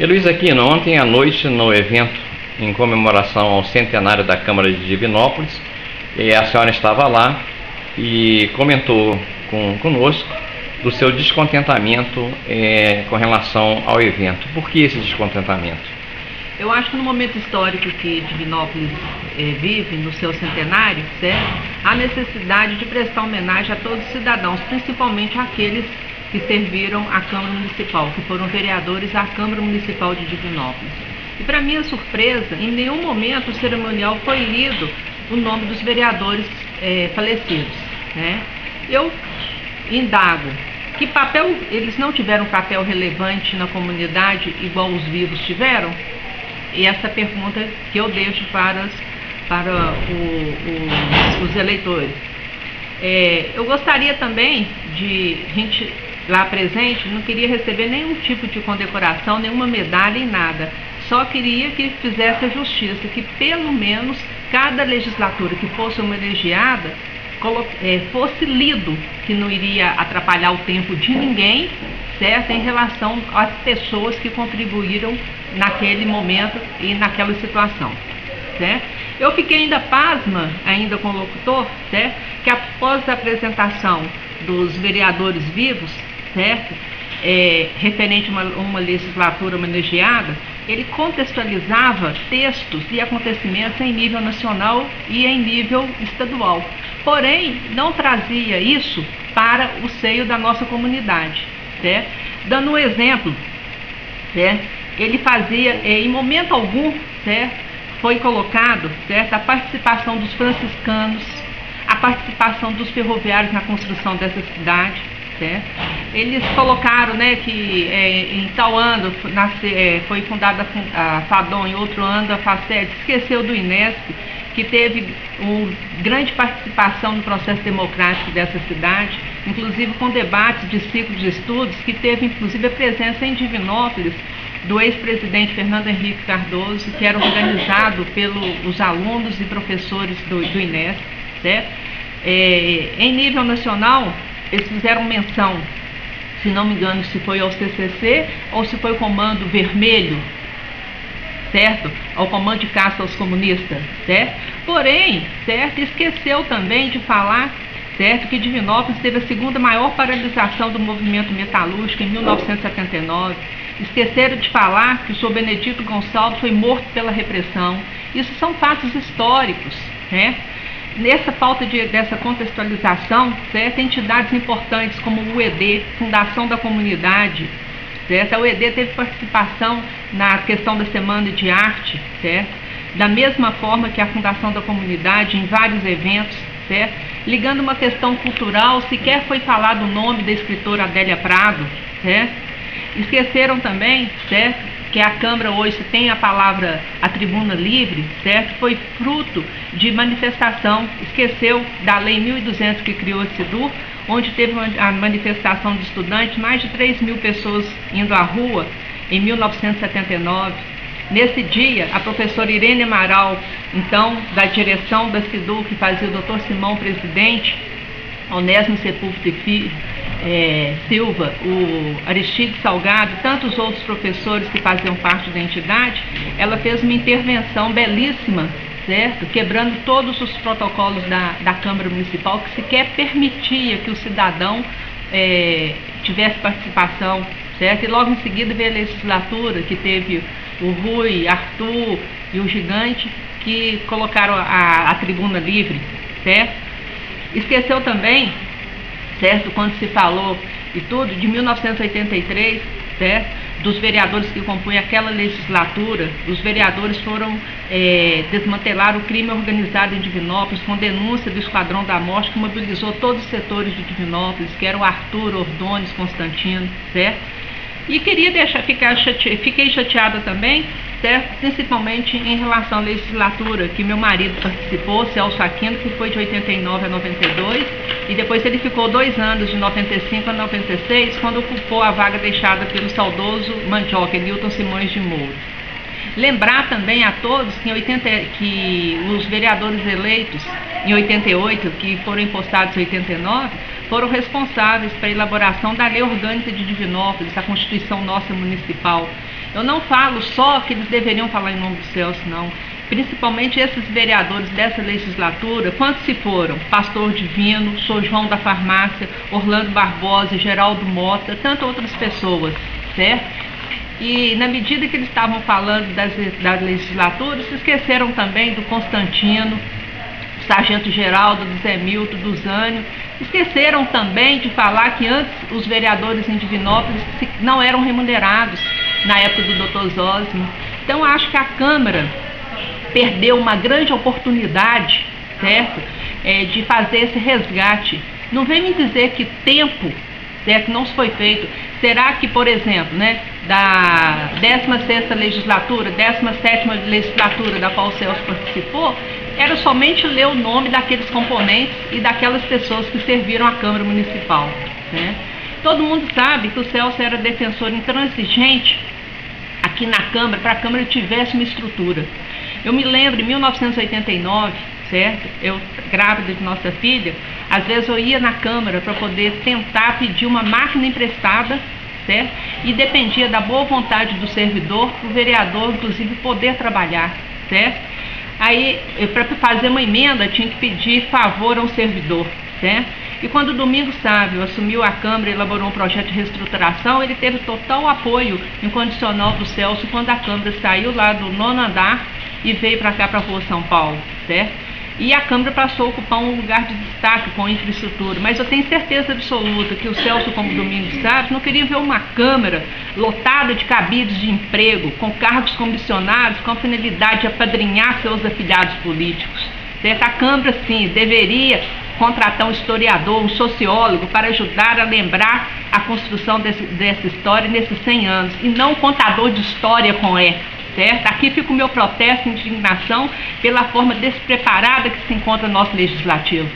Luiz Aquino, ontem à noite, no evento em comemoração ao centenário da Câmara de Divinópolis, a senhora estava lá e comentou conosco do seu descontentamento com relação ao evento. Por que esse descontentamento? Eu acho que no momento histórico que Divinópolis vive, no seu centenário, certo? Há necessidade de prestar homenagem a todos os cidadãos, principalmente aqueles que serviram à Câmara Municipal, que foram vereadores à Câmara Municipal de Divinópolis. E para minha surpresa, em nenhum momento o cerimonial foi lido o nome dos vereadores falecidos, né? Eu indago, que papel, eles não tiveram papel relevante na comunidade igual os vivos tiveram? E essa pergunta que eu deixo para os eleitores. Eu gostaria também de, gente lá presente, não queria receber nenhum tipo de condecoração, nenhuma medalha e nada. Só queria que fizesse a justiça, que pelo menos cada legislatura que fosse homenageada fosse lido, que não iria atrapalhar o tempo de ninguém, certo? Em relação às pessoas que contribuíram naquele momento e naquela situação, certo? Eu fiquei ainda pasma, ainda com o locutor, certo? Que após a apresentação dos vereadores vivos, certo? Referente a uma legislatura homenageada, ele contextualizava textos e acontecimentos em nível nacional e em nível estadual. Porém, não trazia isso para o seio da nossa comunidade, certo? Dando um exemplo, certo? Ele fazia, em momento algum, certo? Foi colocado, certo? A participação dos franciscanos, a participação dos ferroviários na construção dessa cidade, certo? Eles colocaram, né, que em tal ano foi fundada a FADOM, em outro ano a FACED, esqueceu do INESP, que teve uma grande participação no processo democrático dessa cidade, inclusive com debates de ciclos de estudos, que teve inclusive a presença em Divinópolis do ex-presidente Fernando Henrique Cardoso, que era organizado pelos alunos e professores do INESP, certo? Em nível nacional, eles fizeram menção, se não me engano, se foi ao CCC ou se foi o Comando Vermelho, certo? Ao Comando de Caça aos Comunistas, certo? Porém, certo, esqueceu também de falar, certo, que Divinópolis teve a segunda maior paralisação do movimento metalúrgico em 1979. Esqueceram de falar que o Sr. Benedito Gonçalves foi morto pela repressão. Isso são fatos históricos, né? Nessa falta dessa contextualização, certo, entidades importantes como o UED, Fundação da Comunidade, certo? A UED teve participação na questão da Semana de Arte, certo? Da mesma forma que a Fundação da Comunidade em vários eventos, certo? Ligando uma questão cultural, sequer foi falado o nome da escritora Adélia Prado, certo? Esqueceram também, certo, que a Câmara hoje tem a palavra, a tribuna livre, certo? Foi fruto de manifestação, esqueceu da Lei 1200 que criou a SIDU, onde teve a manifestação de estudantes, mais de 3.000 pessoas indo à rua em 1979. Nesse dia, a professora Irene Amaral, então, da direção da SIDU, que fazia o Dr. Simão presidente, Onésimo Sepúlveda Silva, o Aristide Salgado, tantos outros professores que faziam parte da entidade, ela fez uma intervenção belíssima, certo? Quebrando todos os protocolos da Câmara Municipal, que sequer permitia que o cidadão tivesse participação, certo? E logo em seguida veio a legislatura, que teve o Rui, Arthur e o Gigante, que colocaram a tribuna livre, certo? Esqueceu também, certo, quando se falou e tudo, de 1983, certo, dos vereadores que compunham aquela legislatura. Os vereadores foram desmantelar o crime organizado em Divinópolis, com denúncia do Esquadrão da Morte, que mobilizou todos os setores de Divinópolis, que eram Arthur, Ordôñez, Constantino, certo? E queria fiquei chateada também, certo? Principalmente em relação à legislatura que meu marido participou, Celso Aquino, que foi de 89 a 92, e depois ele ficou 2 anos, de 95 a 96, quando ocupou a vaga deixada pelo saudoso Mandioca, Newton Simões de Moura. Lembrar também a todos que os vereadores eleitos em 88, que foram impostados em 89, foram responsáveis pela elaboração da Lei Orgânica de Divinópolis, a Constituição nossa municipal. Eu não falo só que eles deveriam falar em nome do Celso, não. Principalmente esses vereadores dessa legislatura, quantos se foram? Pastor Divino, Sr. João da Farmácia, Orlando Barbosa, Geraldo Mota, tantas outras pessoas, certo? E na medida que eles estavam falando das legislaturas, se esqueceram também do Constantino, do Sargento Geraldo, do Zé Milton, do Zânio. Esqueceram também de falar que antes os vereadores em Divinópolis não eram remunerados, na época do Dr. Zósimo. Então acho que a Câmara perdeu uma grande oportunidade, certo? De fazer esse resgate. Não vem me dizer que tempo, certo, não foi feito. Será que, por exemplo, né, da 16ª legislatura, 17ª legislatura da qual o Celso participou, era somente ler o nome daqueles componentes e daquelas pessoas que serviram à Câmara Municipal, né? Todo mundo sabe que o Celso era defensor intransigente aqui na Câmara, para a Câmara tivesse uma estrutura. Eu me lembro, em 1989, certo? Eu, grávida de nossa filha, às vezes eu ia na Câmara para poder tentar pedir uma máquina emprestada, certo? E dependia da boa vontade do servidor, para o vereador, inclusive, poder trabalhar, certo? Aí, para fazer uma emenda, tinha que pedir favor a um servidor, certo? E quando o Domingos Sávio assumiu a Câmara e elaborou um projeto de reestruturação, ele teve total apoio incondicional do Celso quando a Câmara saiu lá do 9º andar e veio para cá, para a Rua São Paulo, certo? E a Câmara passou a ocupar um lugar de destaque com infraestrutura. Mas eu tenho certeza absoluta que o Celso, como Domingos Sávio, não queria ver uma Câmara lotada de cabides de emprego, com cargos comissionados, com a finalidade de apadrinhar seus afiliados políticos, certo? A Câmara, sim, deveria contratar um historiador, um sociólogo, para ajudar a lembrar a construção dessa história nesses 100 anos, e não um contador de história com E, certo? Aqui fica o meu protesto e indignação pela forma despreparada que se encontra o nosso legislativo.